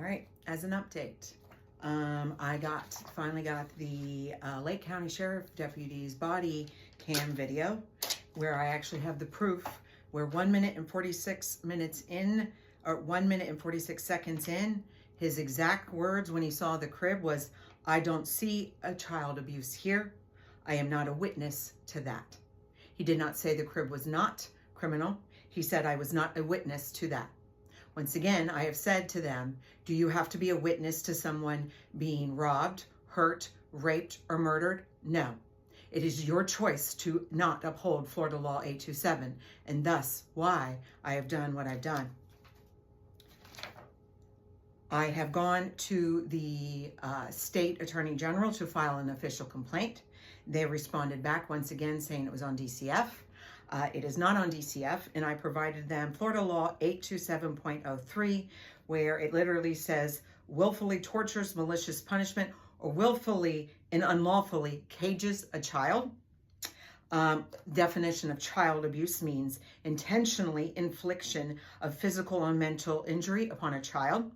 right, as an update, I finally got the Lake County Sheriff Deputy's body cam video where I actually have the proof where 1 minute and 46 minutes in, or 1 minute and 46 seconds in, his exact words when he saw the crib was, "I don't see a child abuse here. I am not a witness to that." He did not say the crib was not criminal. He said, "I was not a witness to that." Once again, I have said to them, do you have to be a witness to someone being robbed, hurt, raped, or murdered? No. It is your choice to not uphold Florida Law 827, and thus why I have done what I've done. I have gone to the State Attorney General to file an official complaint. They responded back once again saying it was on DCF. It is not on DCF, and I provided them Florida Law 827.03, where it literally says willfully tortures, malicious punishment, or willfully and unlawfully cages a child. Definition of child abuse means intentionally infliction of physical and mental injury upon a child,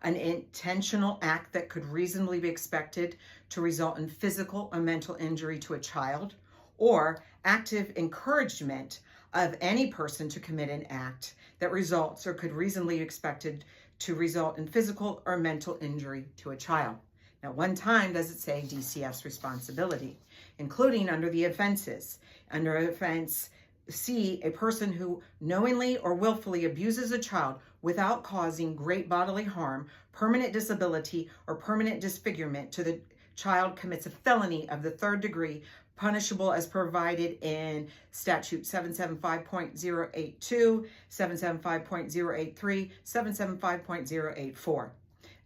an intentional act that could reasonably be expected to result in physical or mental injury to a child, or active encouragement of any person to commit an act that results or could reasonably be expected to result in physical or mental injury to a child. Now, one time does it say DCF's responsibility, including under the offenses. Under offense C, a person who knowingly or willfully abuses a child without causing great bodily harm, permanent disability, or permanent disfigurement to the child commits a felony of the third degree, punishable as provided in statute 775.082, 775.083, 775.084.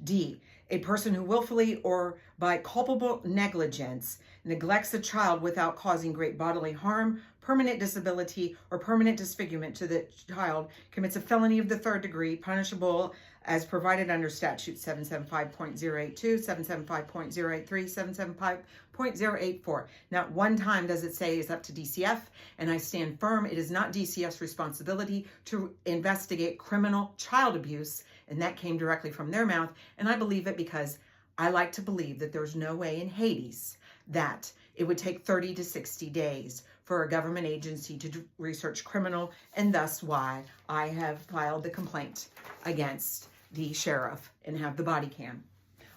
D, a person who willfully or by culpable negligence neglects a child without causing great bodily harm, permanent disability, or permanent disfigurement to the child commits a felony of the third degree, punishable as provided under statute 775.082, 775.083, 775.084. Not one time does it say it's up to DCF, and I stand firm it is not DCF's responsibility to investigate criminal child abuse, and that came directly from their mouth, and I believe it because I like to believe that there's no way in Hades that it would take 30 to 60 days for a government agency to research criminal, and thus why I have filed the complaint against the sheriff and have the body cam.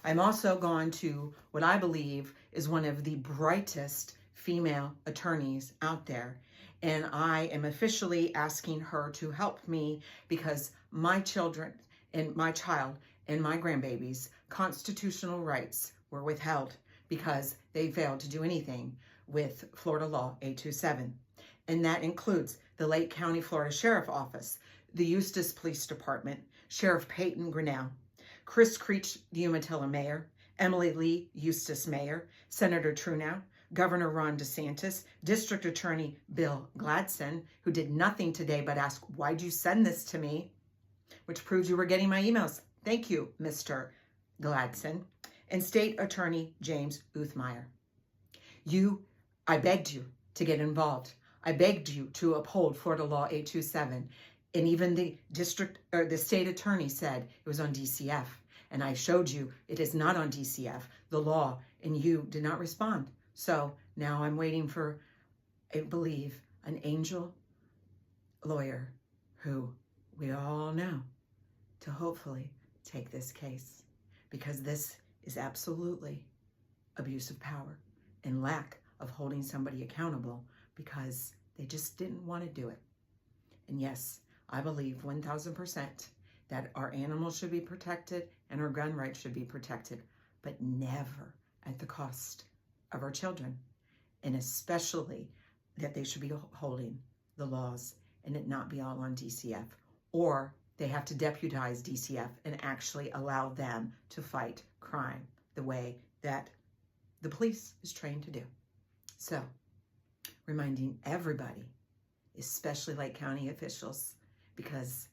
I'm also gone to what I believe is one of the brightest female attorneys out there, and I am officially asking her to help me because my children and my child and my grandbabies' constitutional rights were withheld because they failed to do anything with Florida Law 827. And that includes the Lake County, Florida Sheriff Office, the Eustis Police Department, Sheriff Peyton Grinnell, Chris Creech, the Umatilla Mayor, Emily Lee, Eustis Mayor, Senator Trudeau, Governor Ron DeSantis, District Attorney Bill Gladson, who did nothing today but ask, "Why'd you send this to me?" Which proves you were getting my emails. Thank you, Mr. Gladson. And State Attorney James Uthmeyer. I begged you to get involved. I begged you to uphold Florida Law 827. And even the state attorney said it was on DCF. And I showed you it is not on DCF, the law, and you did not respond. So now I'm waiting for, I believe, an angel lawyer who we all know to hopefully take this case, because this is absolutely abuse of power and lack of holding somebody accountable because they just didn't want to do it. And yes, I believe 1000% that our animals should be protected and our gun rights should be protected, but never at the cost of our children. And especially that they should be holding the laws and it not be all on DCF, or they have to deputize DCF and actually allow them to fight crime the way that the police is trained to do. So, reminding everybody, especially Lake County officials, because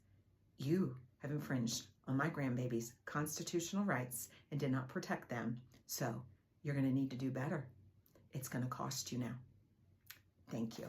you have infringed on my grandbabies' constitutional rights and did not protect them. So, you're going to need to do better. It's going to cost you now. Thank you.